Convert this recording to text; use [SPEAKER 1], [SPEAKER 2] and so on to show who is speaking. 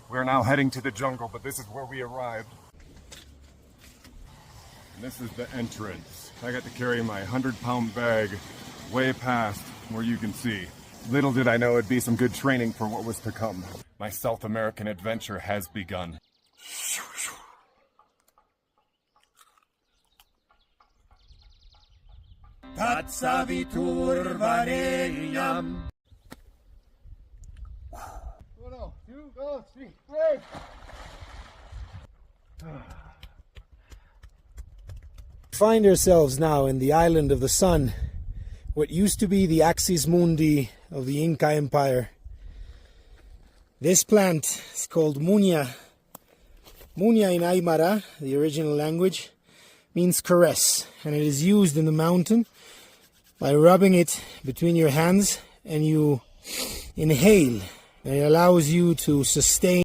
[SPEAKER 1] We're now heading to the jungle, but this is where we arrived. And this is the entrance. I got to carry my 100-pound bag way past where you can see. Little did I know it'd be some good training for what was to come. My South American adventure has begun.
[SPEAKER 2] Tatsavitur Valeriam.
[SPEAKER 3] 1, 2, 3, break! Find ourselves now in the island of the sun, what used to be the Axis Mundi of the Inca Empire. This plant is called muña. Muña in Aymara, the original language, means caress, and it is used in the mountain by rubbing it between your hands, and you inhale, and it allows you to sustain